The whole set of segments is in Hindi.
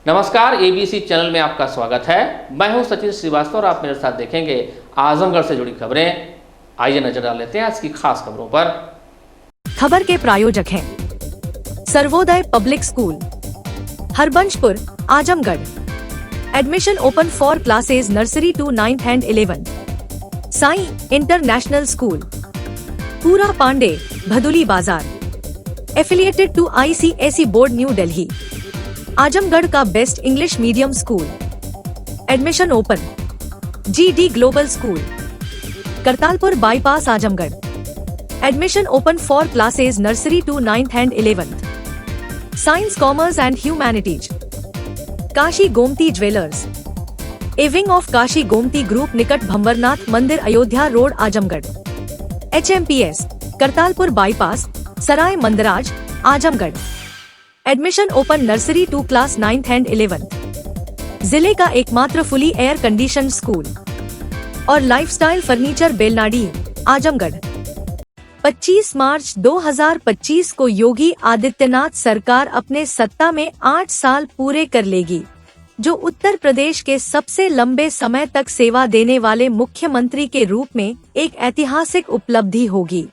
नमस्कार, एबीसी चैनल में आपका स्वागत है। मैं हूं सचिन श्रीवास्तव और आप मेरे साथ देखेंगे आजमगढ़ से जुड़ी खबरें। आइए नजर डाल लेते हैं आज की खास खबरों पर। खबर के प्रायोजक हैं Sarvodaya public school, Harbanshpur, Azamgarh. Admission open for classes nursery to 9th and 11th। Sai international school, Pura Pande, Bhaduli Bazar. Affiliated to ICSE board, new Delhi. Azamgarh का best English medium school. Admission open. GD global school, Kartalpur bypass, Azamgarh. Admission open for classes nursery to 9th and 11th। Science, commerce and humanities. Kashi Gomti jewellers, a wing of Kashi Gomti group, निकट भंवरनाथ मंदिर, Ayodhya road, Azamgarh. HMPS, Kartalpur bypass, Sarai Mandraj, Azamgarh. Admission open nursery to class 9th and 11th। जिले का एकमात्र फुली एयर कंडीशन स्कूल और लाइफस्टाइल फर्नीचर, बेलनाडी, आजमगढ़। 25 मार्च 2025 को योगी आदित्यनाथ सरकार अपने सत्ता में 8 साल पूरे कर लेगी, जो उत्तर प्रदेश के सबसे लंबे समय तक सेवा देने वाले मुख्यमंत्री के रूप में एक ऐतिहासिक उपलब्धि होगी।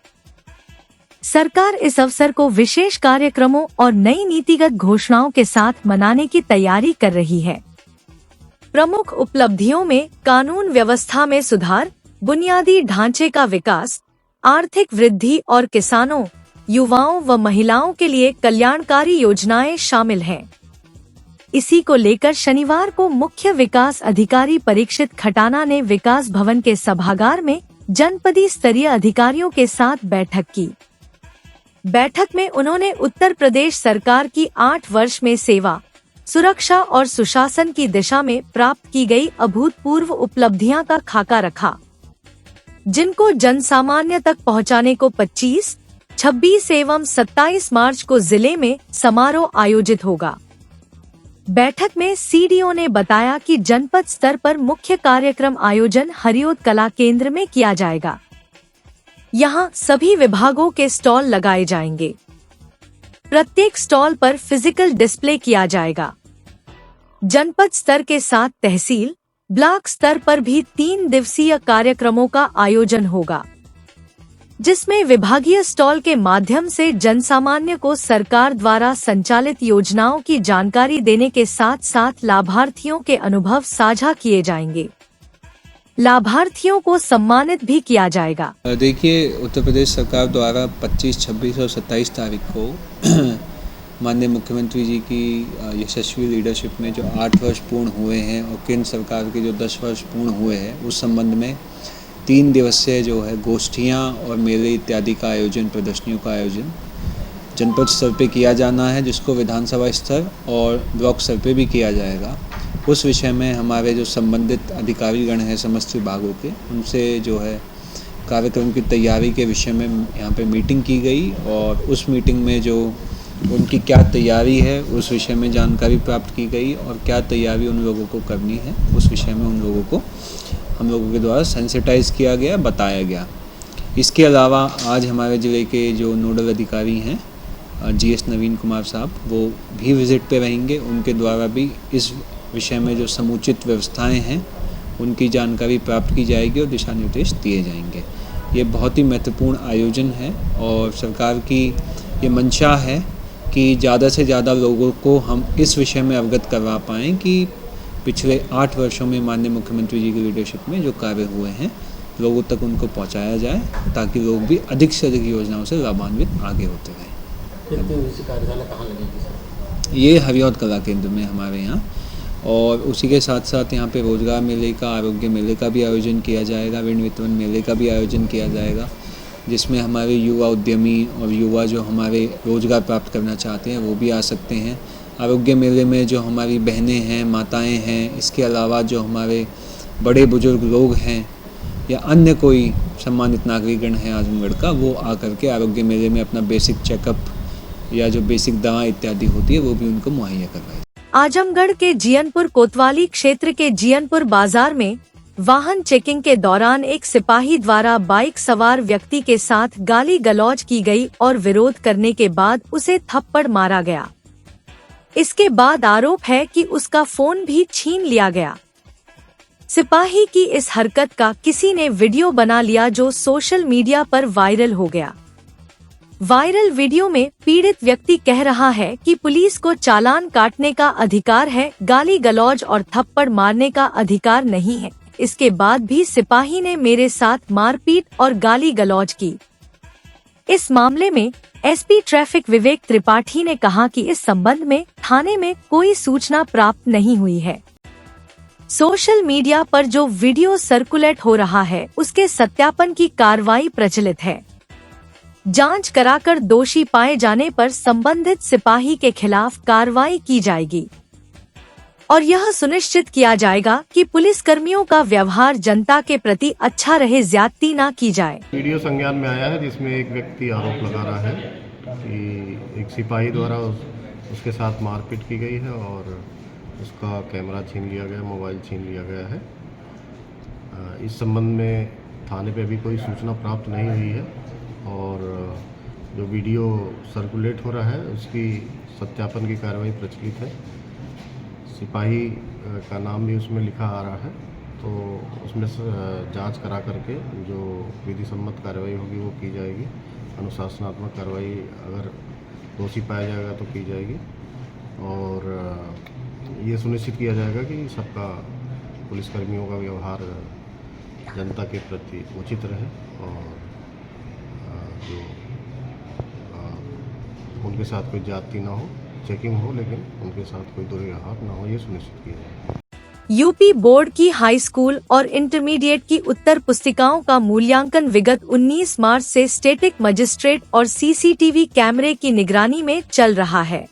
सरकार इस अवसर को विशेष कार्यक्रमों और नई नीतिगत घोषणाओं के साथ मनाने की तैयारी कर रही है। प्रमुख उपलब्धियों में कानून व्यवस्था में सुधार, बुनियादी ढांचे का विकास, आर्थिक वृद्धि और किसानों, युवाओं व महिलाओं के लिए कल्याणकारी योजनाएं शामिल हैं। इसी को लेकर शनिवार को मुख्य विकास अधिकारी परीक्षित खटाना ने विकास भवन के सभागार में जनपदीय स्तरीय अधिकारियों के साथ बैठक की। बैठक में उन्होंने उत्तर प्रदेश सरकार की 8 वर्ष में सेवा, सुरक्षा और सुशासन की दिशा में प्राप्त की गई अभूतपूर्व उपलब्धियां का खाका रखा, जिनको जनसामान्य तक पहुंचाने को 25, 26 एवं 27 मार्च को जिले में समारोह आयोजित होगा। बैठक में CDO ने बताया कि जनपद स्तर पर मुख्य कार्यक्रम आयोजन हरिओद कला केंद्र में किया जाएगा। यहाँ सभी विभागों के स्टॉल लगाए जाएंगे। प्रत्येक स्टॉल पर फिजिकल डिस्प्ले किया जाएगा। जनपद स्तर के साथ तहसील, ब्लॉक स्तर पर भी 3 दिवसीय कार्यक्रमों का आयोजन होगा, जिसमें विभागीय स्टॉल के माध्यम से जनसामान्य को सरकार द्वारा संचालित योजनाओं की जानकारी देने के साथ साथ लाभार्थियों के अनुभव साझा किए जाएंगे। लाभार्थियों को सम्मानित भी किया जाएगा। देखिए, उत्तर प्रदेश सरकार द्वारा 25, 26 और 27 तारीख को माननीय मुख्यमंत्री जी की यशस्वी लीडरशिप में जो 8 वर्ष पूर्ण हुए हैं और केंद्र सरकार के जो 10 वर्ष पूर्ण हुए हैं, उस संबंध में 3 दिवसीय जो है गोष्ठियाँ और मेले इत्यादि का आयोजन, प्रदर्शनियों का आयोजन जनपद स्तर पे किया जाना है, जिसको विधानसभा स्तर और ब्लॉक स्तर पे भी किया जाएगा। उस विषय में हमारे जो संबंधित अधिकारीगण हैं समस्त विभागों के, उनसे जो है कार्यक्रम की तैयारी के विषय में यहाँ पे मीटिंग की गई और उस मीटिंग में जो उनकी क्या तैयारी है उस विषय में जानकारी प्राप्त की गई और क्या तैयारी उन लोगों को करनी है उस विषय में उन लोगों को हम लोगों के द्वारा सेंसिटाइज किया गया, बताया गया। इसके अलावा आज हमारे ज़िले के जो नोडल अधिकारी हैं GS नवीन कुमार साहब, वो भी विज़िट पे रहेंगे। उनके द्वारा भी इस विषय में जो समुचित व्यवस्थाएं हैं उनकी जानकारी प्राप्त की जाएगी और दिशा निर्देश दिए जाएंगे। ये बहुत ही महत्वपूर्ण आयोजन है और सरकार की ये मंशा है कि ज़्यादा से ज़्यादा लोगों को हम इस विषय में अवगत करवा पाएँ कि पिछले 8 वर्षों में माननीय मुख्यमंत्री जी की लीडरशिप में जो कार्य हुए हैं लोगों तक उनको पहुँचाया जाए, ताकि लोग भी अधिक से अधिक योजनाओं से लाभान्वित आगे होते रहें। कार्यशाला कहाँ लगेगी? ये हरिओद कला केंद्र में हमारे यहाँ, और उसी के साथ साथ यहाँ पे रोजगार मेले का, आरोग्य मेले का भी आयोजन किया जाएगा, ऋण वितरण मेले का भी आयोजन किया जाएगा, जिसमें हमारे युवा उद्यमी और युवा जो हमारे रोजगार प्राप्त करना चाहते हैं वो भी आ सकते हैं। आरोग्य मेले में जो हमारी बहनें हैं, माताएं हैं, इसके अलावा जो हमारे बड़े बुजुर्ग लोग हैं या अन्य कोई सम्मानित नागरिकगण हैं आजमगढ़ का, वो आकर के आरोग्य मेले में अपना बेसिक चेकअप या जो बेसिक दवा इत्यादि होती है वो भी उनको मुहैया करवाए। आजमगढ़ के जियनपुर कोतवाली क्षेत्र के जियनपुर बाजार में वाहन चेकिंग के दौरान एक सिपाही द्वारा बाइक सवार व्यक्ति के साथ गाली गलौज की गई और विरोध करने के बाद उसे थप्पड़ मारा गया। इसके बाद आरोप है कि उसका फोन भी छीन लिया गया। सिपाही की इस हरकत का किसी ने वीडियो बना लिया जो सोशल मीडिया पर वायरल हो गया। वायरल वीडियो में पीड़ित व्यक्ति कह रहा है कि पुलिस को चालान काटने का अधिकार है, गाली गलौज और थप्पड़ मारने का अधिकार नहीं है। इसके बाद भी सिपाही ने मेरे साथ मारपीट और गाली गलौज की। इस मामले में एसपी ट्रैफिक विवेक त्रिपाठी ने कहा कि इस संबंध में थाने में कोई सूचना प्राप्त नहीं हुई है। सोशल मीडिया पर जो वीडियो सर्कुलेट हो रहा है उसके सत्यापन की कार्रवाई प्रचलित है। जांच कराकर दोषी पाए जाने पर संबंधित सिपाही के खिलाफ कार्रवाई की जाएगी और यह सुनिश्चित किया जाएगा कि पुलिस कर्मियों का व्यवहार जनता के प्रति अच्छा रहे, ज्यादती न की जाए। वीडियो संज्ञान में आया है जिसमें एक व्यक्ति आरोप लगा रहा है कि एक सिपाही द्वारा उसके साथ मारपीट की गई है और उसका कैमरा छीन लिया गया, मोबाइल छीन लिया गया है। इस संबंध में थाने पे अभी कोई सूचना प्राप्त नहीं हुई है और जो वीडियो सर्कुलेट हो रहा है उसकी सत्यापन की कार्रवाई प्रचलित है। सिपाही का नाम भी उसमें लिखा आ रहा है, तो उसमें जांच करा करके जो विधि सम्मत कार्रवाई होगी वो की जाएगी। अनुशासनात्मक कार्रवाई अगर दोषी पाया जाएगा तो की जाएगी और ये सुनिश्चित किया जाएगा कि सबका पुलिसकर्मियों का व्यवहार जनता के प्रति उचित रहे और जो उनके साथ कोई जाति ना हो, चेकिंग हो लेकिन उनके साथ कोई दुर्व्यवहार ना हो, ये सुनिश्चित किया जाए। यूपी बोर्ड की हाई स्कूल और इंटरमीडिएट की उत्तर पुस्तिकाओं का मूल्यांकन विगत 19 मार्च से स्टैटिक मजिस्ट्रेट और सीसीटीवी कैमरे की निगरानी में चल रहा है।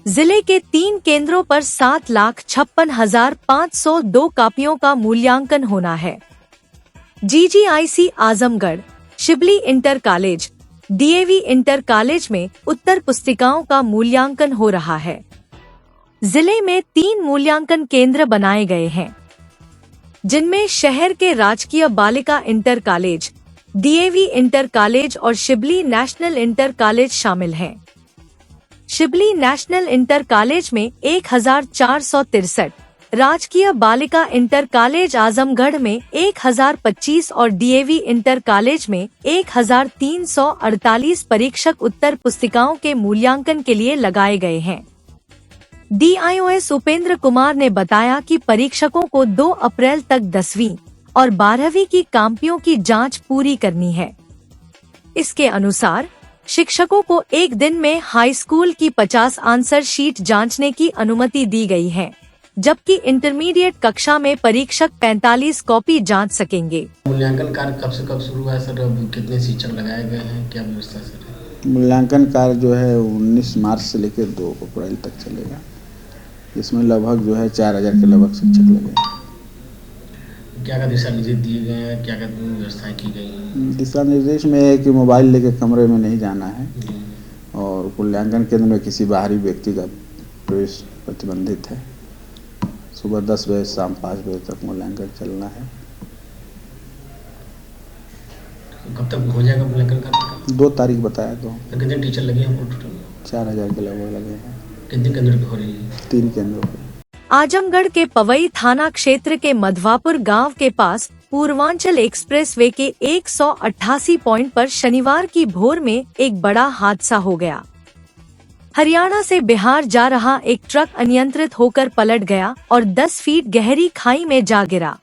जिले के 3 केंद्रों पर 7,56,502 कापियों का मूल्यांकन होना है। GGIC Azamgarh, Shibli inter college, DAV inter college में उत्तर पुस्तिकाओं का मूल्यांकन हो रहा है। जिले में 3 मूल्यांकन केंद्र बनाए गए हैं, जिनमें शहर के राजकीय बालिका inter college, DAV inter college और शिबली नेशनल इंटर कॉलेज शामिल हैं। शिबली नेशनल इंटर कॉलेज में 1,463, राजकीय बालिका इंटर कॉलेज आजमगढ़ में 1,025 और डीएवी इंटर कॉलेज में 1,348 परीक्षक उत्तर पुस्तिकाओं के मूल्यांकन के लिए लगाए गए हैं। डीआईओएस उपेंद्र कुमार ने बताया कि परीक्षकों को 2 अप्रैल तक 10वीं और 12वीं की कापियों की जांच पूरी करनी है। इसके अनुसार शिक्षकों को एक दिन में हाई स्कूल की 50 आंसर शीट जांचने की अनुमति दी गई है, जबकि इंटरमीडिएट कक्षा में परीक्षक 45 कॉपी जांच सकेंगे। मूल्यांकन कार्य कब से कब शुरू हुआ है सर? कितने शिक्षक लगाए गए हैं, क्या व्यवस्था सर? मूल्यांकन कार्य जो है 19 मार्च से लेकर 2 अप्रैल तक चलेगा। इसमें लगभग जो है 4,000 के लगभग शिक्षक लगे। क्या दिशा निर्देश दिए गए हैं, क्या व्यवस्थाएं की गई हैं? दिशा निर्देश में है कि मोबाइल लेके कमरे में नहीं जाना है और मूल्यांकन केंद्र में किसी बाहरी व्यक्ति का प्रवेश प्रतिबंधित है। सुबह 10 बजे शाम 5 बजे तक मूल्यांकन चलना है। कब तक हो जाएगा मूल्यांकन कार्य? 2 तारीख बताया तो। कितने टीचर लगे हैं टोटल? 4,000 के लगभग लगे हैं। कितने केंद्र पे हो रही है? 3 केंद्रों पे। आजमगढ़ के पवई थाना क्षेत्र के मधवापुर गांव के पास पूर्वांचल एक्सप्रेसवे के 188 पॉइंट पर शनिवार की भोर में एक बड़ा हादसा हो गया। हरियाणा से बिहार जा रहा एक ट्रक अनियंत्रित होकर पलट गया और 10 फीट गहरी खाई में जा गिरा।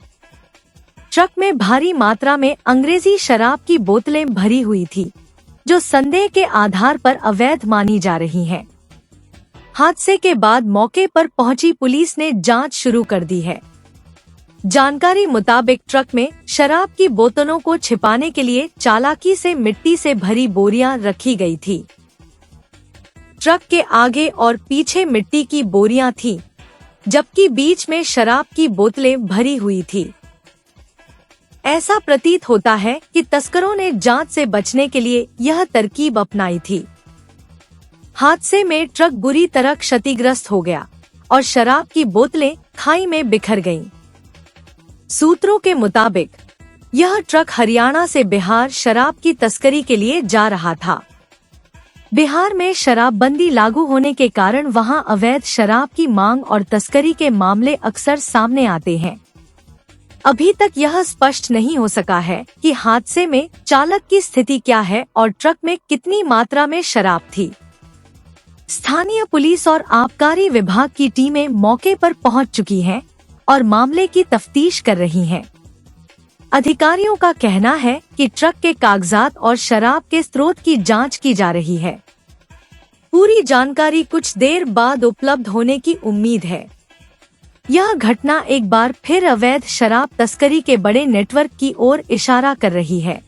ट्रक में भारी मात्रा में अंग्रेजी शराब की बोतलें भरी हुई थी, जो संदेह के आधार पर अवैध मानी जा रही हैं। हादसे के बाद मौके पर पहुंची पुलिस ने जांच शुरू कर दी है। जानकारी मुताबिक ट्रक में शराब की बोतलों को छिपाने के लिए चालाकी से मिट्टी से भरी बोरियां रखी गई थी। ट्रक के आगे और पीछे मिट्टी की बोरियां थीं, जबकि बीच में शराब की बोतलें भरी हुई थी। ऐसा प्रतीत होता है कि तस्करों ने जांच से बचने के लिए यह तरकीब अपनाई थी। हादसे में ट्रक बुरी तरह क्षतिग्रस्त हो गया और शराब की बोतलें खाई में बिखर गईं। सूत्रों के मुताबिक यह ट्रक हरियाणा से बिहार शराब की तस्करी के लिए जा रहा था। बिहार में शराबबंदी लागू होने के कारण वहां अवैध शराब की मांग और तस्करी के मामले अक्सर सामने आते हैं। अभी तक यह स्पष्ट नहीं हो सका है कि हादसे में चालक की स्थिति क्या है और ट्रक में कितनी मात्रा में शराब थी। स्थानीय पुलिस और आबकारी विभाग की टीमें मौके पर पहुंच चुकी हैं और मामले की तफ्तीश कर रही हैं। अधिकारियों का कहना है कि ट्रक के कागजात और शराब के स्रोत की जांच की जा रही है। पूरी जानकारी कुछ देर बाद उपलब्ध होने की उम्मीद है। यह घटना एक बार फिर अवैध शराब तस्करी के बड़े नेटवर्क की ओर इशारा कर रही है।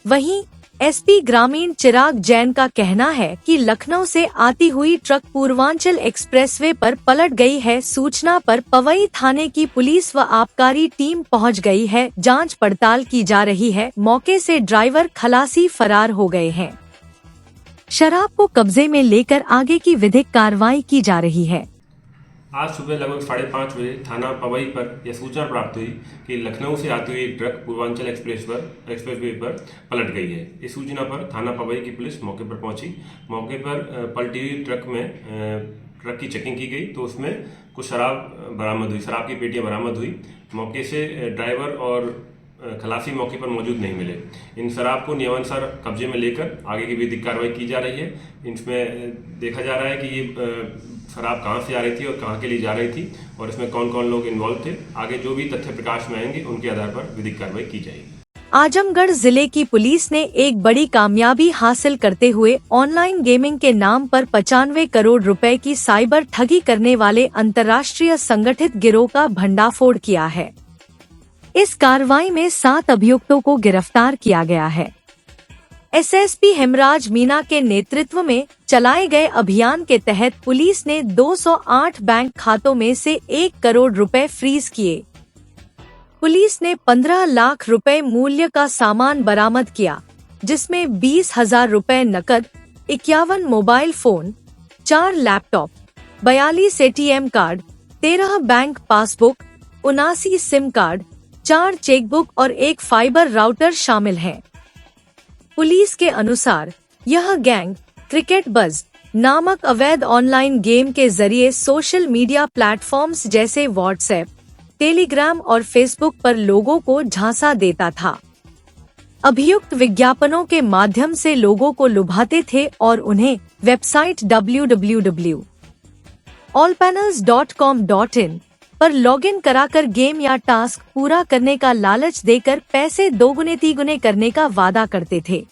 वहीं एसपी ग्रामीण चिराग जैन का कहना है कि लखनऊ से आती हुई ट्रक पूर्वांचल एक्सप्रेसवे पर पलट गई है। सूचना पर पवई थाने की पुलिस व आबकारी टीम पहुंच गई है। जांच पड़ताल की जा रही है। मौके से ड्राइवर खलासी फरार हो गए हैं। शराब को कब्जे में लेकर आगे की विधिक कार्रवाई की जा रही है। आज सुबह लगभग 5:30 बजे थाना पवई पर यह सूचना प्राप्त हुई कि लखनऊ से आती हुई एक ट्रक पूर्वांचल एक्सप्रेसवे पर पलट गई है। इस सूचना पर थाना पवई की पुलिस मौके पर पहुंची। मौके पर पलटी हुई ट्रक की चेकिंग की गई तो उसमें कुछ शराब बरामद हुई, शराब की पेटियां बरामद हुई। मौके से ड्राइवर और खलासी मौके पर मौजूद नहीं मिले। इन शराब को नियमानुसार कब्जे में लेकर आगे की विधिक कार्रवाई की जा रही है। इसमें देखा जा रहा है कि ये शराब कहाँ से आ रही थी और कहाँ के लिए जा रही थी और इसमें कौन कौन लोग इन्वॉल्व थे। आगे जो भी तथ्य प्रकाश में आएंगे उनके आधार पर विधिक कार्रवाई की जाएगी। आजमगढ़ जिले की पुलिस ने एक बड़ी कामयाबी हासिल करते हुए ऑनलाइन गेमिंग के नाम पर 95 करोड़ रुपए की साइबर ठगी करने वाले अंतर्राष्ट्रीय संगठित गिरोह का भंडाफोड़ किया है। इस कार्रवाई में 7 अभियुक्तों को गिरफ्तार किया गया है। एसएसपी हेमराज मीना के नेतृत्व में चलाए गए अभियान के तहत पुलिस ने 208 बैंक खातों में से 1 करोड़ रुपए फ्रीज किए। पुलिस ने 15 लाख रुपए मूल्य का सामान बरामद किया, जिसमें 20,000 रुपए नकद, 51 mobile phone, 4 laptop, 42 ATM card, 13 bank passbook, 79 SIM card, 4 chequebook और 1 फाइबर राउटर शामिल है। पुलिस के अनुसार यह गैंग क्रिकेट बज नामक अवैध ऑनलाइन गेम के जरिए सोशल मीडिया प्लेटफॉर्म्स जैसे व्हाट्सएप, टेलीग्राम और फेसबुक पर लोगों को झांसा देता था। अभियुक्त विज्ञापनों के माध्यम से लोगों को लुभाते थे और उन्हें वेबसाइट www.allpanels.com.in पर लॉगिन कराकर गेम या टास्क पूरा करने का लालच देकर पैसे दोगुने तिगुने करने का वादा करते थे।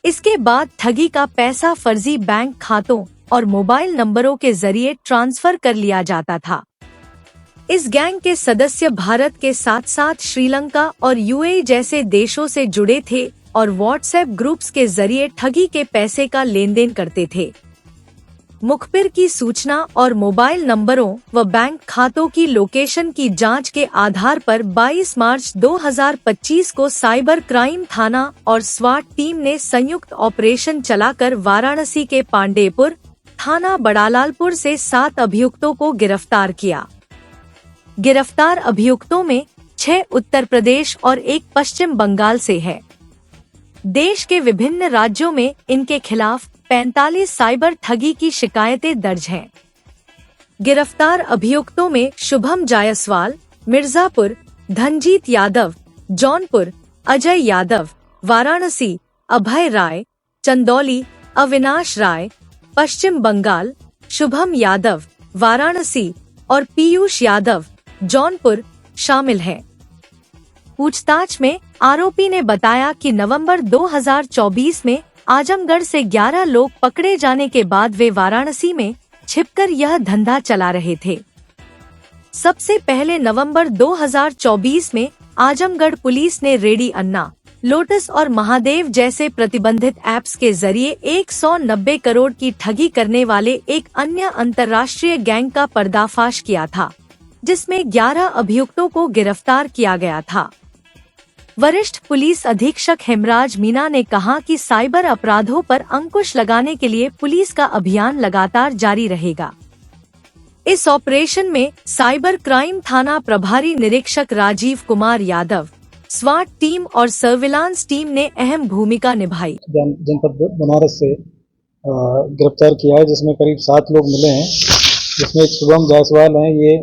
इसके बाद ठगी का पैसा फर्जी बैंक खातों और मोबाइल नंबरों के जरिए ट्रांसफर कर लिया जाता था। इस गैंग के सदस्य भारत के साथ साथ श्रीलंका और यूएई जैसे देशों से जुड़े थे और व्हाट्सएप ग्रुप्स के जरिए ठगी के पैसे का लेन देन करते थे। मुखबिर की सूचना और मोबाइल नंबरों व बैंक खातों की लोकेशन की जांच के आधार पर 22 मार्च 2025 को साइबर क्राइम थाना और स्वाट टीम ने संयुक्त ऑपरेशन चलाकर वाराणसी के पांडेपुर थाना बड़ालालपुर से 7 अभियुक्तों को गिरफ्तार किया। गिरफ्तार अभियुक्तों में 6 उत्तर प्रदेश और 1 पश्चिम बंगाल से है। देश के विभिन्न राज्यों में इनके खिलाफ 45 साइबर ठगी की शिकायतें दर्ज हैं। गिरफ्तार अभियुक्तों में शुभम जायसवाल, मिर्जापुर, धनजीत यादव, जौनपुर, अजय यादव, वाराणसी, अभय राय, चंदौली, अविनाश राय, पश्चिम बंगाल, शुभम यादव, वाराणसी और पीयूष यादव, जौनपुर शामिल हैं। पूछताछ में आरोपी ने बताया कि नवंबर 2024 में आजमगढ़ से 11 लोग पकड़े जाने के बाद वे वाराणसी में छिपकर यह धंधा चला रहे थे। सबसे पहले नवंबर 2024 में आजमगढ़ पुलिस ने रेडी अन्ना, लोटस और महादेव जैसे प्रतिबंधित ऐप्स के जरिए 190 करोड़ की ठगी करने वाले एक अन्य अंतर्राष्ट्रीय गैंग का पर्दाफाश किया था, जिसमें 11 अभियुक्तों को गिरफ्तार किया गया था। वरिष्ठ पुलिस अधीक्षक हेमराज मीना ने कहा कि साइबर अपराधों पर अंकुश लगाने के लिए पुलिस का अभियान लगातार जारी रहेगा। इस ऑपरेशन में साइबर क्राइम थाना प्रभारी निरीक्षक राजीव कुमार यादव, स्वाट टीम और सर्विलांस टीम ने अहम भूमिका निभाई। जनपद बनारस से गिरफ्तार किया है, जिसमें करीब 7 लोग मिले हैं, जिसमें एक शुभम जायसवाल हैं, ये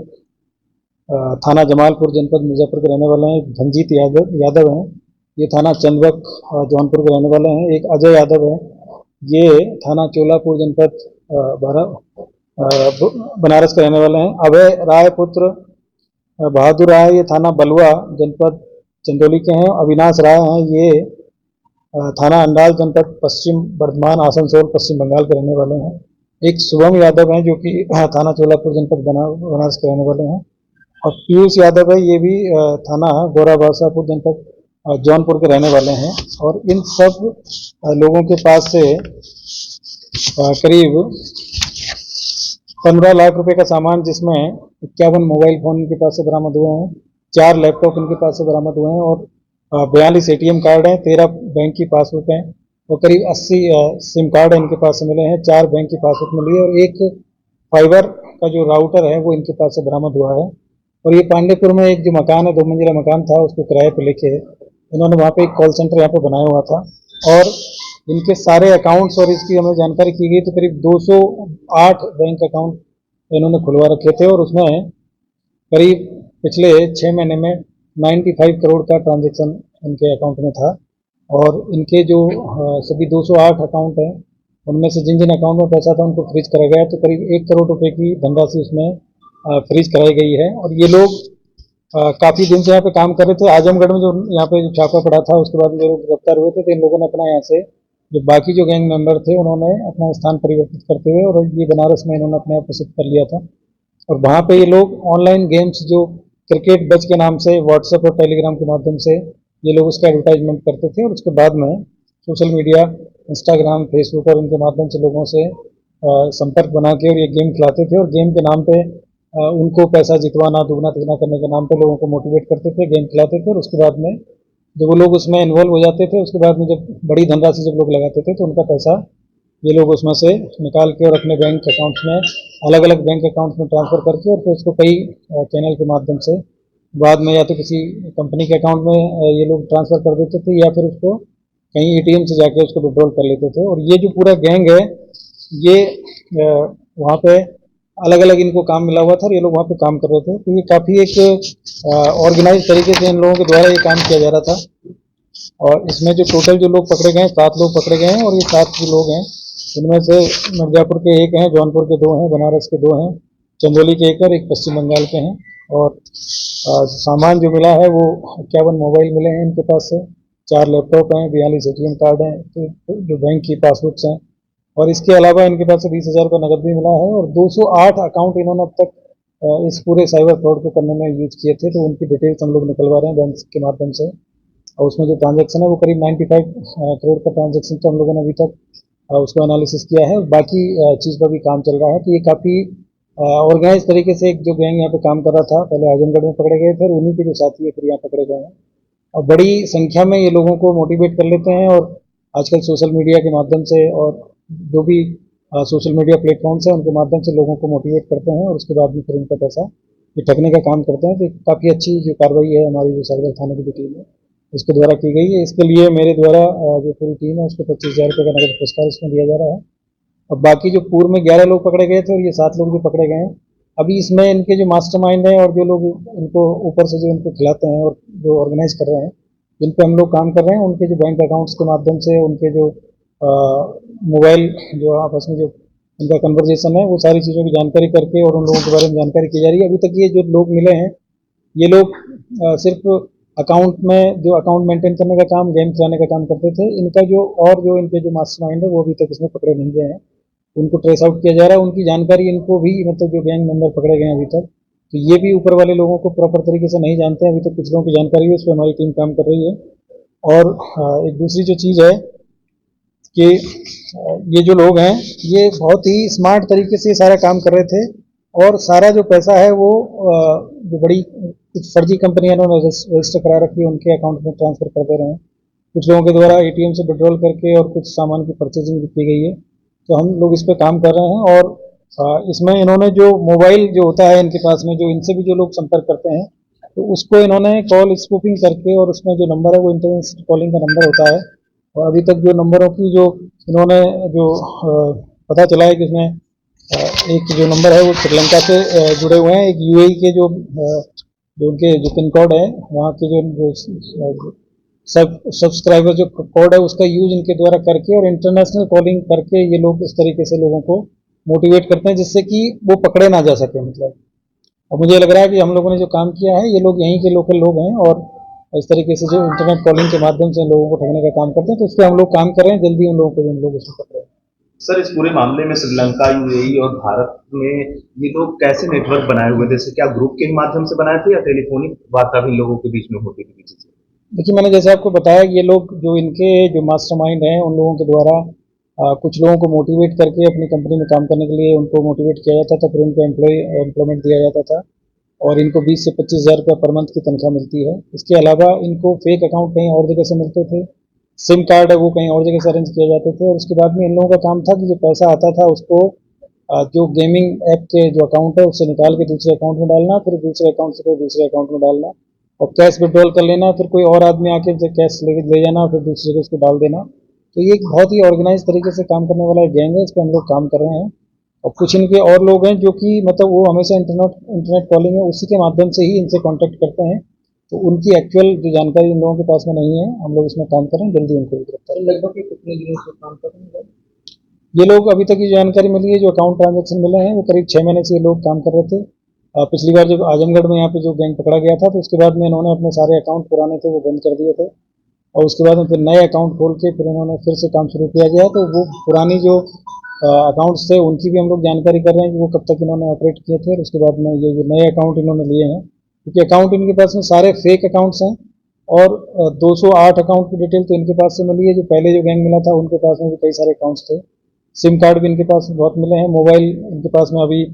थाना जमालपुर जनपद मिर्जापुर के रहने वाले हैं। एक धनजीत यादव हैं, ये थाना चंदवक जौनपुर के रहने वाले हैं। एक अजय यादव है, ये थाना चोलापुर जनपद बनारस के रहने वाले हैं। अभय राय पुत्र बहादुर राय, ये थाना बलुआ जनपद चंदौली के हैं। अविनाश राय हैं, ये थाना अंडाल जनपद पश्चिम बर्धमान आसनसोल पश्चिम बंगाल के रहने वाले हैं। एक शुभम यादव हैं, जो कि थाना चोलापुर जनपद बनारस के रहने वाले हैं। और पीयूष यादव है, ये भी थाना गोराबासापुर जनपद जौनपुर के रहने वाले हैं। और इन सब लोगों के पास से करीब 15 लाख रुपए का सामान, जिसमें 51 मोबाइल फोन इनके पास से बरामद हुए हैं, 4 लैपटॉप इनके पास से बरामद हुए हैं, और 42 ATM कार्ड हैं, 13 बैंक की पासबुक हैं, और करीब 80 सिम कार्ड इनके पास से मिले हैं, 4 बैंक की पासबुक मिली है, और एक फाइबर का जो राउटर है वो इनके पास से बरामद हुआ है। और ये पांडेपुर में एक जो मकान है, 2 मंजिला मकान था, उसको किराए पर लेके इन्होंने वहाँ पे एक कॉल सेंटर यहाँ पे बनाया हुआ था। और इनके सारे अकाउंट्स और इसकी हमें जानकारी की गई तो करीब 208 बैंक अकाउंट इन्होंने खुलवा रखे थे, और उसमें करीब पिछले 6 महीने में 95 करोड़ का ट्रांजैक्शन इनके अकाउंट में था। और इनके जो सभी 208 अकाउंट हैं, उनमें से जिन जिन अकाउंट में पैसा था उनको फ्रीज करा गया, तो करीब 1 करोड़ रुपए की धनराशि उसमें फ्रीज कराई गई है। और ये लोग काफ़ी दिन से यहाँ पे काम कर रहे थे। आजमगढ़ में जो यहाँ पे छापा पड़ा था, उसके बाद जो लोग गिरफ्तार हुए थे, तो इन लोगों ने अपना यहाँ से जो बाकी जो गैंग मेंबर थे, उन्होंने अपना स्थान परिवर्तित करते हुए और ये बनारस में इन्होंने अपने आप प्रसिद्ध कर लिया था। और वहाँ पे ये लोग ऑनलाइन गेम्स, जो क्रिकेट बज के नाम से व्हाट्सएप और टेलीग्राम के माध्यम से ये लोग उसका एडवर्टाइजमेंट करते थे, और उसके बाद में सोशल मीडिया, इंस्टाग्राम, फेसबुक और इनके माध्यम से लोगों से संपर्क बना के और ये गेम खिलाते थे, और गेम के नाम पे उनको पैसा जितवाना, दुगना तिगना करने के नाम पे लोगों को मोटिवेट करते थे, गेम खिलाते थे। और उसके बाद में जब वो लोग उसमें इन्वॉल्व हो जाते थे, उसके बाद में जब बड़ी धनराशि जब लोग लगाते थे, तो उनका पैसा ये लोग उसमें से निकाल के और अपने बैंक अकाउंट्स में, अलग अलग बैंक अकाउंट्स में ट्रांसफ़र करके, और फिर उसको कई चैनल के माध्यम से बाद में या तो किसी कंपनी के अकाउंट में ये लोग ट्रांसफ़र कर देते थे, या फिर उसको कहीं ATM से जाके उसको विड्रॉल कर लेते थे। और ये जो पूरा गैंग है, ये वहाँ पे अलग अलग इनको काम मिला हुआ था, और ये लोग वहाँ पे काम कर रहे थे। तो ये काफ़ी एक ऑर्गेनाइज तरीके से इन लोगों के द्वारा ये काम किया जा रहा था। और इसमें जो टोटल जो लोग पकड़े गए हैं, 7 लोग पकड़े गए हैं, और ये 7 जो लोग हैं, इनमें से मिर्जापुर के 1 हैं, जौनपुर के 2 हैं, बनारस के 2 हैं, चंदौली के 1 और 1 पश्चिम बंगाल के हैं। और सामान जो मिला है वो 51 मोबाइल मिले हैं इनके पास से, 4 लैपटॉप हैं, 42 ATM कार्ड हैं, तो जो बैंक की पासबुक्स हैं, और इसके अलावा इनके पास से 20,000 का नकद भी मिला है। और 208 अकाउंट इन्होंने अब तक इस पूरे साइबर फ्रॉड को करने में यूज किए थे, तो उनकी डिटेल्स हम लोग निकलवा रहे हैं बैंक के माध्यम से। और उसमें जो ट्रांजैक्शन है वो करीब 95 करोड़ का ट्रांजैक्शन तो हम लोगों ने अभी तक उसको एनालिसिस किया है। बाकी चीज़ पर भी काम चल रहा है। तो ये काफ़ी ऑर्गेनाइज तरीके से एक जो गैंग यहाँ पे काम कर रहा था, पहले आजमगढ़ में पकड़े गए थे, और उन्हीं के जो साथी है फिर यहाँ पकड़े गए हैं। और बड़ी संख्या में ये लोगों को मोटिवेट कर लेते हैं, और आजकल सोशल मीडिया के माध्यम से और जो भी सोशल मीडिया प्लेटफॉर्म्स हैं उनके माध्यम से लोगों को मोटिवेट करते हैं, और उसके बाद में फिर उनका पैसा ये ठगने का काम करते हैं। तो काफ़ी अच्छी जो कार्रवाई है हमारी जो साइबर थाने की जो टीम है उसके द्वारा की गई है। इसके लिए मेरे द्वारा जो पूरी टीम है उसको 25,000 रुपये का नगद पुरस्कार इसमें दिया जा रहा है। और बाकी जो पूर्व में 11 लोग पकड़े गए थे, और ये 7 लोग भी पकड़े गए हैं। अभी इसमें इनके जो मास्टरमाइंड हैं और जो लोग इनको ऊपर से जो इनको खिलाते हैं और जो ऑर्गेनाइज कर रहे हैं, जिन पे हम लोग काम कर रहे हैं, उनके जो बैंक अकाउंट्स के माध्यम से, उनके जो मोबाइल जो आपस में जो उनका कन्वर्जेशन है, वो सारी चीज़ों की जानकारी करके और उन लोगों के बारे में जानकारी की जा रही है। अभी तक ये जो लोग मिले हैं, ये लोग सिर्फ अकाउंट में जो अकाउंट मेंटेन करने का काम, गेम चलाने का काम करते थे। इनका जो और जो इनके जो मास्टरमाइंड है वो अभी तक इसमें पकड़े नहीं गए हैं, उनको ट्रेस आउट किया जा रहा है। उनकी जानकारी इनको भी, मतलब जो गैंग मेंबर पकड़े गए हैं अभी तक, तो ये भी ऊपर वाले लोगों को प्रॉपर तरीके से नहीं जानते हैं। अभी तक कुछ लोगों की जानकारी है, उस पर हमारी टीम काम कर रही है। और एक दूसरी जो चीज़ है कि ये जो लोग हैं, ये बहुत ही स्मार्ट तरीके से सारा काम कर रहे थे, और सारा जो पैसा है वो जो बड़ी कुछ फर्जी कंपनियां इन्होंने रजिस्टर करा रखी है, उनके अकाउंट में ट्रांसफ़र कर दे रहे हैं। कुछ लोगों के द्वारा ATM से विड्रॉल करके और कुछ सामान की परचेजिंग भी की गई है। तो हम लोग इस पर काम कर रहे हैं। और इसमें इन्होंने जो मोबाइल जो होता है इनके पास में, जो इनसे भी जो लोग संपर्क करते हैं, तो उसको इन्होंने कॉल स्पूफिंग करके, और उसमें जो नंबर है वो इंटरनेशनल कॉलिंग का नंबर होता है। और अभी तक जो नंबरों की जो इन्होंने जो पता चला है कि उसमें एक जो नंबर है वो श्रीलंका से जुड़े हुए हैं, एक यूएई के जो उनके जो पिन कोड है वहाँ के जो सब्सक्राइबर जो कोड है उसका यूज इनके द्वारा करके और इंटरनेशनल कॉलिंग करके ये लोग इस तरीके से लोगों को मोटिवेट करते हैं जिससे कि वो पकड़े ना जा सके। मतलब और मुझे लग रहा है कि हम लोगों ने जो काम किया है, ये लोग यहीं के लोकल लोग हैं और इस तरीके से जो इंटरनेट कॉलिंग के माध्यम से लोगों को ठगने का काम करते हैं, तो उस पर हम लोग काम कर रहे हैं। जल्दी उन लोगों को हम लोग उसमें पकड़े। सर, इस पूरे मामले में श्रीलंका, यूएई और भारत में ये लोग कैसे नेटवर्क बनाए हुए थे? क्या ग्रुप के माध्यम से बनाए थे या टेलीफोनिक वार्ता भी लोगों के बीच में होती थी किसी से? देखिए, मैंने जैसे आपको बताया कि ये लोग जो इनके जो मास्टरमाइंड हैं, उन लोगों के द्वारा कुछ लोगों को मोटिवेट करके अपनी कंपनी में काम करने के लिए उनको मोटिवेट किया जाता था, फिर उनको एम्प्लॉयमेंट दिया जाता था और इनको 20 से 25 हज़ार रुपये पर मंथ की तनख्वाह मिलती है। इसके अलावा इनको फेक अकाउंट कहीं और जगह से मिलते थे, सिम कार्ड है वो कहीं और जगह से अरेंज किए जाते थे। और उसके बाद में इन लोगों का काम था कि जो पैसा आता था उसको जो गेमिंग ऐप के जो अकाउंट है उससे निकाल के दूसरे अकाउंट में डालना, फिर दूसरे अकाउंट से कोई दूसरे अकाउंट में डालना और कैश विड्रॉल कर लेना, फिर कोई और आदमी आके कैश ले जाना, फिर दूसरी जगह उसको डाल देना। तो ये एक बहुत ही ऑर्गेनाइज तरीके से काम करने वाला एक गैंग है, इस पर हम लोग काम कर रहे हैं। और कुछ इनके और लोग हैं जो कि मतलब वो हमेशा इंटरनेट कॉलिंग है उसी के माध्यम से ही इनसे कांटेक्ट करते हैं, तो उनकी एक्चुअल जो जानकारी इन लोगों के पास में नहीं है। हम लोग इसमें काम कर रहे हैं, जल्दी उनको गिरफ्तार। लगभग कितने दिनों से काम कर रहे हैं? ये लोग अभी तक की जानकारी मिली है, जो अकाउंट ट्रांजेक्शन मिले हैं वो करीब 6 महीने से ये लोग काम कर रहे थे। पिछली बार जब आजमगढ़ में यहाँ पे जो गैंग पकड़ा गया था, तो उसके बाद में इन्होंने अपने सारे अकाउंट पुराने थे वो बंद कर दिए थे और उसके बाद में फिर नए अकाउंट खोल के फिर इन्होंने फिर से काम शुरू किया गया। तो वो पुरानी जो अकाउंट्स थे उनकी भी हम लोग जानकारी कर रहे हैं कि वो कब तक इन्होंने ऑपरेट किए थे। और उसके बाद में ये जो नए अकाउंट इन्होंने लिए हैं, क्योंकि अकाउंट इनके पास में सारे फेक अकाउंट्स हैं और 208 अकाउंट की डिटेल तो इनके पास से मिली है। जो पहले जो गैंग मिला था उनके पास में भी कई सारे अकाउंट्स थे, सिम कार्ड भी इनके पास बहुत मिले हैं, मोबाइल इनके पास में अभी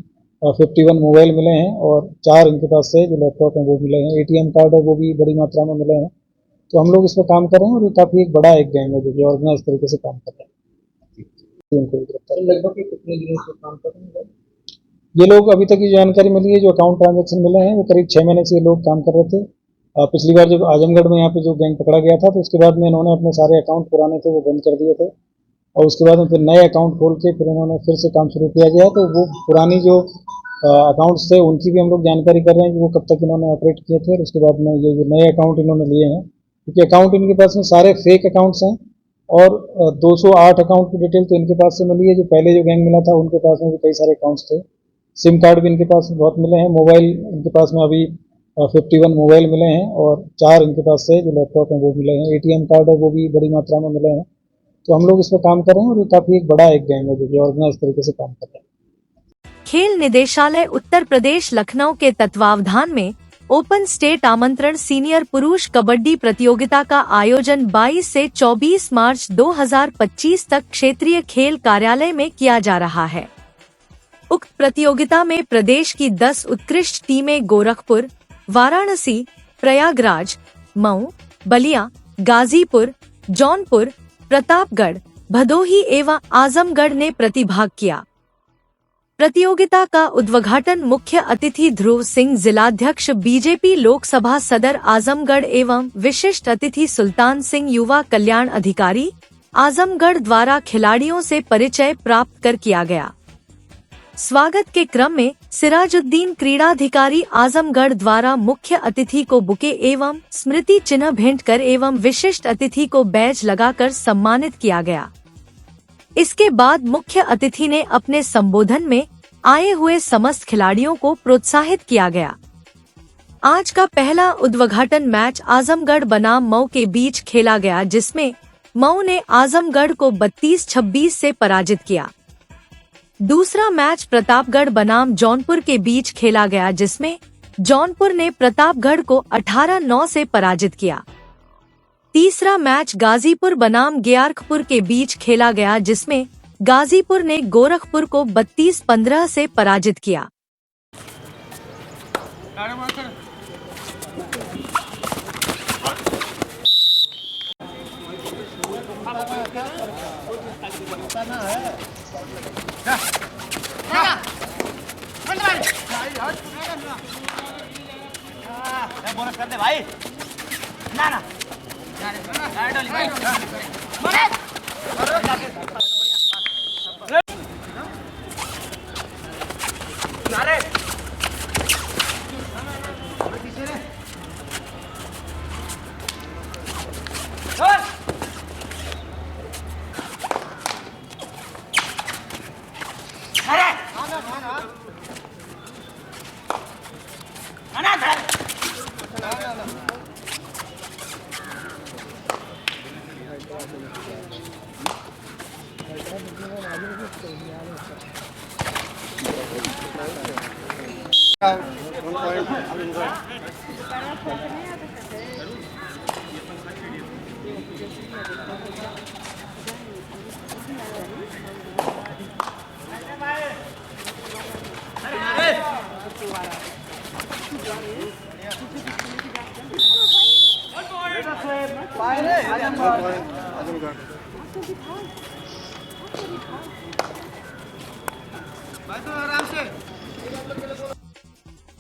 51 मोबाइल मिले हैं और 4 इनके पास से जो लैपटॉप हैं वो मिले हैं, ATM कार्ड है वो भी बड़ी मात्रा में मिले हैं। तो हम लोग इस पर काम कर रहे हैं और ये काफ़ी एक बड़ा एक गैंग है जो कि ऑर्गेनाइज तरीके से काम कर रहे हैं। लगभग कितने दिनों से काम कर रहे हैं? ये लोग अभी तक की जानकारी मिली है, जो अकाउंट ट्रांजेक्शन मिले हैं वो करीब 6 महीने से ये लोग काम कर रहे थे। पिछली बार जब आजमगढ़ में यहाँ पे जो गैंग पकड़ा गया था, तो उसके बाद में इन्होंने अपने सारे अकाउंट पुराने थे वो बंद कर दिए थे और उसके बाद में फिर नए अकाउंट खोल के फिर इन्होंने फिर से काम शुरू किया गया। तो वो पुरानी जो अकाउंट्स थे उनकी भी हम लोग जानकारी कर रहे हैं कि वो कब तक इन्होंने ऑपरेट किए थे। और उसके बाद में ये जो नए अकाउंट इन्होंने लिए हैं, क्योंकि अकाउंट इनके पास में सारे फेक अकाउंट्स हैं और 208 अकाउंट की डिटेल तो इनके पास से मिली है। जो पहले जो गैंग मिला था उनके पास में भी कई सारे अकाउंट्स थे, सिम कार्ड भी इनके पास बहुत मिले हैं, मोबाइल इनके पास में अभी 51 मोबाइल मिले हैं और 4 इनके पास से जो लैपटॉप हैं वो मिले हैं, ATM कार्ड है वो भी बड़ी मात्रा में मिले हैं। तो हम लोग इस पर काम कर रहे हैं और ये काफ़ी एक बड़ा एक गैंग है जो कि ऑर्गेनाइज तरीके से काम कर रहे हैं। खेल निदेशालय उत्तर प्रदेश लखनऊ के तत्वावधान में ओपन स्टेट आमंत्रण सीनियर पुरुष कबड्डी प्रतियोगिता का आयोजन 22 से 24 मार्च 2025 तक क्षेत्रीय खेल कार्यालय में किया जा रहा है। उक्त प्रतियोगिता में प्रदेश की 10 उत्कृष्ट टीमें गोरखपुर, वाराणसी, प्रयागराज, मऊ, बलिया, गाजीपुर, जौनपुर, प्रतापगढ़, भदोही एवं आजमगढ़ ने प्रतिभाग किया। प्रतियोगिता का उद्घाटन मुख्य अतिथि ध्रुव सिंह, जिलाध्यक्ष बीजेपी लोकसभा सदर आजमगढ़ एवं विशिष्ट अतिथि सुल्तान सिंह, युवा कल्याण अधिकारी आजमगढ़ द्वारा खिलाड़ियों से परिचय प्राप्त कर किया गया। स्वागत के क्रम में सिराजुद्दीन क्रीड़ाधिकारी आजमगढ़ द्वारा मुख्य अतिथि को बुके एवं स्मृति चिन्ह भेंट कर एवं विशिष्ट अतिथि को बैज लगाकर सम्मानित किया गया। इसके बाद मुख्य अतिथि ने अपने संबोधन में आए हुए समस्त खिलाड़ियों को प्रोत्साहित किया गया। आज का पहला उद्घाटन मैच आजमगढ़ बनाम मऊ के बीच खेला गया, जिसमें मऊ ने आजमगढ़ को 32-26 से पराजित किया। दूसरा मैच प्रतापगढ़ बनाम जौनपुर के बीच खेला गया, जिसमें जौनपुर ने प्रतापगढ़ को 18-9 से पराजित किया। तीसरा मैच गाजीपुर बनाम ग्यारखपुर के बीच खेला गया, जिसमें गाजीपुर ने गोरखपुर को 32-15 से पराजित किया।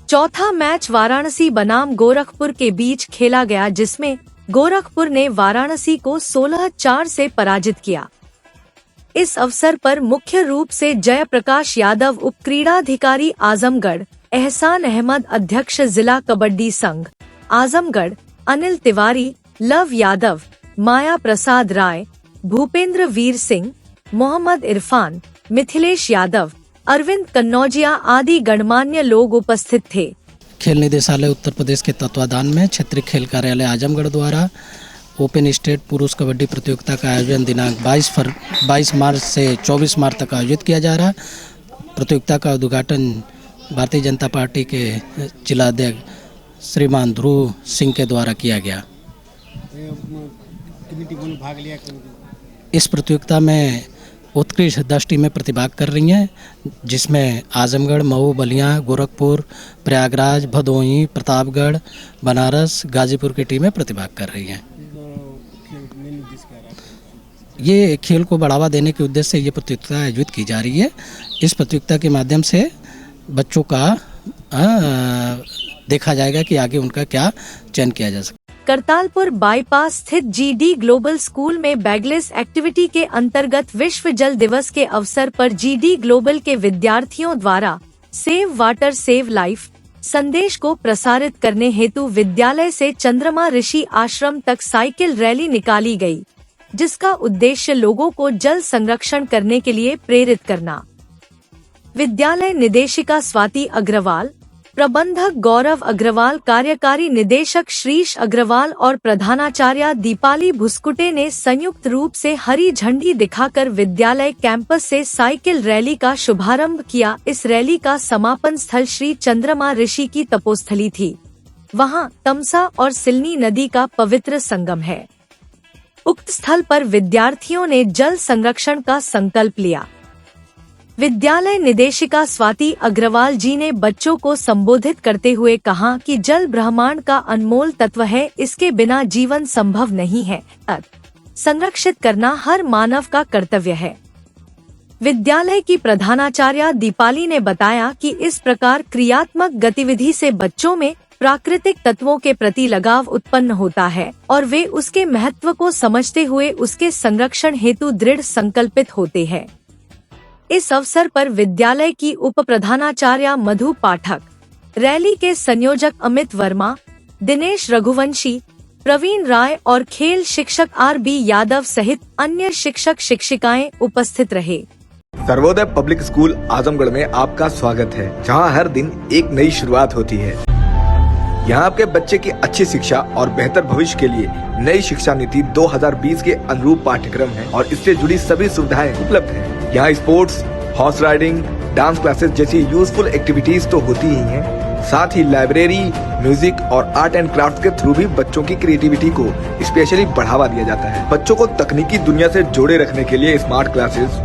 चौथा मैच वाराणसी बनाम गोरखपुर के बीच खेला गया, जिसमें गोरखपुर ने वाराणसी को 16-4 से पराजित किया। इस अवसर पर मुख्य रूप से जयप्रकाश यादव उपक्रीड़ाधिकारी आजमगढ़, एहसान अहमद अध्यक्ष जिला कबड्डी संघ आजमगढ़, अनिल तिवारी, लव यादव, माया प्रसाद राय, भूपेंद्र वीर सिंह, मोहम्मद इरफान, मिथिलेश यादव, अरविंद कन्नौजिया आदि गणमान्य लोग उपस्थित थे। खेल निदेशालय उत्तर प्रदेश के तत्वाधान में क्षेत्रीय खेल कार्यालय आजमगढ़ द्वारा ओपन स्टेट पुरुष कबड्डी प्रतियोगिता का आयोजन दिनांक 22 मार्च से 24 मार्च तक आयोजित किया जा रहा है। प्रतियोगिता का उद्घाटन भारतीय जनता पार्टी के जिलाध्यक्ष श्रीमान ध्रुव सिंह के द्वारा किया गया। भाग लिया। इस प्रतियोगिता में उत्कृष्ट 10 टीमें प्रतिभाग कर रही हैं, जिसमें आजमगढ़, मऊ, बलिया, गोरखपुर, प्रयागराज, भदोही, प्रतापगढ़, बनारस, गाजीपुर की टीमें प्रतिभाग कर रही हैं। ये खेल को बढ़ावा देने के उद्देश्य से ये प्रतियोगिता आयोजित की जा रही है। इस प्रतियोगिता के माध्यम से बच्चों का देखा जाएगा कि आगे उनका क्या चयन किया जा सकता है। करतालपुर बाईपास स्थित जीडी ग्लोबल स्कूल में बैगलेस एक्टिविटी के अंतर्गत विश्व जल दिवस के अवसर पर जीडी ग्लोबल के विद्यार्थियों द्वारा सेव वाटर सेव लाइफ संदेश को प्रसारित करने हेतु विद्यालय से चंद्रमा ऋषि आश्रम तक साइकिल रैली निकाली गई, जिसका उद्देश्य लोगों को जल संरक्षण करने के लिए प्रेरित करना। विद्यालय निदेशिका स्वाति अग्रवाल, प्रबंधक गौरव अग्रवाल, कार्यकारी निदेशक श्रीश अग्रवाल और प्रधानाचार्य दीपाली भुस्कुटे ने संयुक्त रूप से हरी झंडी दिखाकर विद्यालय कैंपस से साइकिल रैली का शुभारंभ किया। इस रैली का समापन स्थल श्री चंद्रमा ऋषि की तपोस्थली थी। वहां तमसा और सिलनी नदी का पवित्र संगम है। उक्त स्थल पर विद्यार्थियों ने जल संरक्षण का संकल्प लिया। विद्यालय निदेशिका स्वाति अग्रवाल जी ने बच्चों को संबोधित करते हुए कहा कि जल ब्रह्मांड का अनमोल तत्व है, इसके बिना जीवन संभव नहीं है। संरक्षित करना हर मानव का कर्तव्य है। विद्यालय की प्रधानाचार्य दीपाली ने बताया कि इस प्रकार क्रियात्मक गतिविधि से बच्चों में प्राकृतिक तत्वों के प्रति लगाव उत्पन्न होता है और वे उसके महत्व को समझते हुए उसके संरक्षण हेतु दृढ़ संकल्पित होते हैं। इस अवसर पर विद्यालय की उप प्रधानाचार्य मधु पाठक, रैली के संयोजक अमित वर्मा, दिनेश रघुवंशी, प्रवीण राय और खेल शिक्षक आर.बी. यादव सहित अन्य शिक्षक शिक्षिकाएं उपस्थित रहे। सर्वोदय पब्लिक स्कूल आजमगढ़ में आपका स्वागत है, जहां हर दिन एक नई शुरुआत होती है। यहाँ आपके बच्चे की अच्छी शिक्षा और बेहतर भविष्य के लिए नई शिक्षा नीति 2020 के अनुरूप पाठ्यक्रम है और इससे जुड़ी सभी सुविधाएं उपलब्ध हैं। यहाँ sports, horse riding, dance classes जैसी यूजफुल एक्टिविटीज तो होती ही हैं, साथ ही लाइब्रेरी, म्यूजिक और आर्ट एंड क्राफ्ट के थ्रू भी बच्चों की क्रिएटिविटी को स्पेशली बढ़ावा दिया जाता है। बच्चों को तकनीकी दुनिया से जोड़े रखने के लिए स्मार्ट क्लासेस,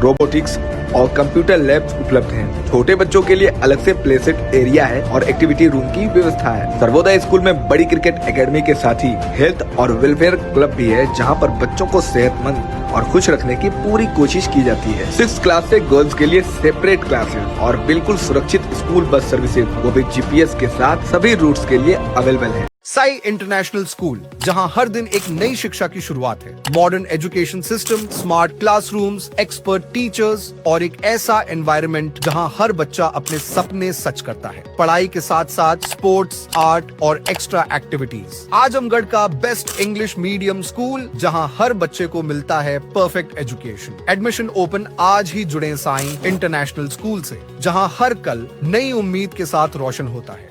रोबोटिक्स और कंप्यूटर लैब्स उपलब्ध हैं। छोटे बच्चों के लिए अलग से प्ले सेट एरिया है और एक्टिविटी रूम की व्यवस्था है। सर्वोदय स्कूल में बड़ी क्रिकेट एकेडमी के साथ ही हेल्थ और वेलफेयर क्लब भी है, जहां पर बच्चों को सेहतमंद और खुश रखने की पूरी कोशिश की जाती है। 6th क्लास से गर्ल्स के लिए सेपरेट क्लासेस और बिल्कुल सुरक्षित स्कूल बस सर्विसेज, वो भी GPS के साथ सभी रूट्स के लिए अवेलेबल है। साई इंटरनेशनल स्कूल, जहां हर दिन एक नई शिक्षा की शुरुआत है। Modern education system, smart classrooms, expert teachers और एक ऐसा एनवायरनमेंट जहां हर बच्चा अपने सपने सच करता है। पढ़ाई के साथ साथ स्पोर्ट्स, आर्ट और एक्स्ट्रा एक्टिविटीज। आजमगढ़ का बेस्ट इंग्लिश मीडियम स्कूल, जहां हर बच्चे को मिलता है परफेक्ट एजुकेशन। एडमिशन ओपन आज ही जुड़े साई इंटरनेशनल स्कूल से, जहां हर कल नई उम्मीद के साथ रोशन होता है।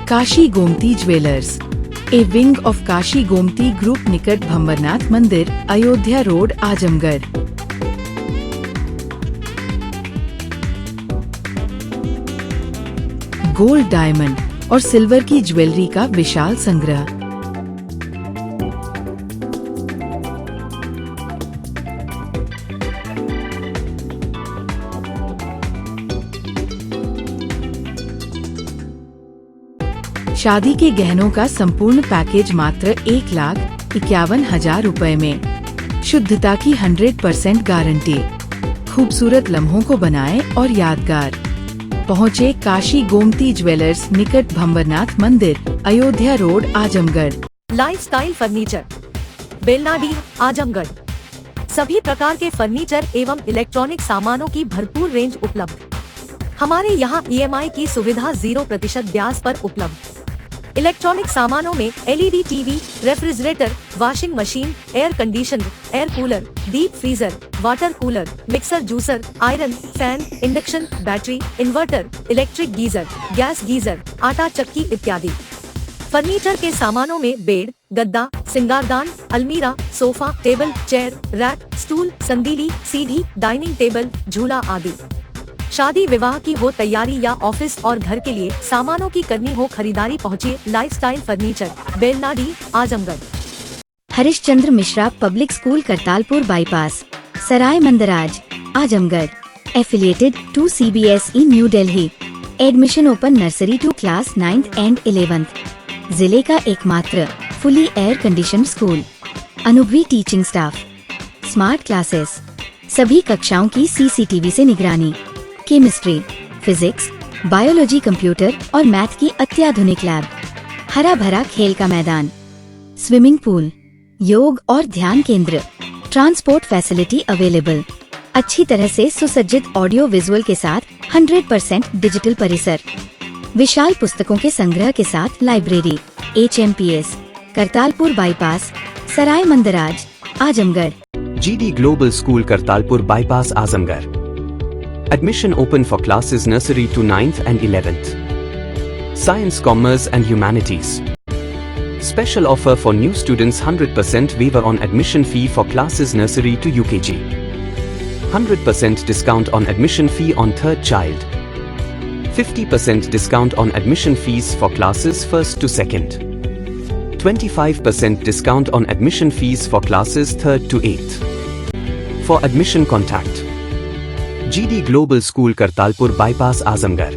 Kashi Gomti jewellers, a wing of Kashi Gomti group, निकट भंवरनाथ मंदिर, Ayodhya road, Azamgarh. Gold, diamond और सिल्वर की ज्वेलरी का विशाल संग्रह। शादी के गहनों का संपूर्ण पैकेज मात्र 1,51,000 रुपए में। शुद्धता की 100% गारंटी। खूबसूरत लम्हों को बनाएं और यादगार। पहुँचे काशी गोमती ज्वेलर्स, निकट भंवरनाथ मंदिर, Ayodhya road, Azamgarh. Lifestyle furniture, Belnadi, Azamgarh. सभी प्रकार के फर्नीचर एवं इलेक्ट्रॉनिक सामानों की भरपूर रेंज उपलब्ध। हमारे यहाँ EMI की सुविधा 0% ब्याज पर उपलब्ध। इलेक्ट्रॉनिक सामानों में LED TV, refrigerator, washing machine, air conditioner, air cooler, deep freezer, water cooler, mixer, juicer, iron, fan, induction, battery, inverter, electric geyser, gas geyser, आटा चक्की इत्यादि। फर्नीचर के सामानों में बेड, गद्दा, सिंगारदान, अलमीरा, sofa, table, chair, rack, stool, संदीली, सीढ़ी, डाइनिंग टेबल, झूला आदि। शादी विवाह की हो तैयारी या ऑफिस और घर के लिए सामानों की करनी हो खरीदारी, पहुँचिए lifestyle furniture, Belnadi, Azamgarh. Harishchandra Mishra public school, Kartalpur bypass, Sarai Mandraj, Azamgarh. Affiliated to CBSE new Delhi. Admission open nursery to class 9th and 11th। जिले का एकमात्र फुली एयर कंडीशन स्कूल। अनुभवी टीचिंग स्टाफ। Smart classes. सभी कक्षाओं की CCTV से निगरानी। केमिस्ट्री, फिजिक्स, बायोलॉजी, कंप्यूटर और मैथ की अत्याधुनिक लैब। हरा भरा खेल का मैदान, स्विमिंग पूल, योग और ध्यान केंद्र। Transport facility available. अच्छी तरह से सुसज्जित ऑडियो विजुअल के साथ 100% डिजिटल परिसर। विशाल पुस्तकों के संग्रह के साथ library. HMPS, Kartalpur bypass, Sarai Mandraj, Azamgarh. GD Global School, Kartalpur bypass, Azamgarh. Admission open for classes nursery to 9th and 11th. Science, Commerce and Humanities. Special offer for new students: 100% waiver on admission fee for classes nursery to UKG. 100% discount on admission fee on third child. 50% discount on admission fees for classes 1st to 2nd. 25% discount on admission fees for classes 3rd to 8th. For admission contact GD Global School, Kartalpur bypass, Azamgarh.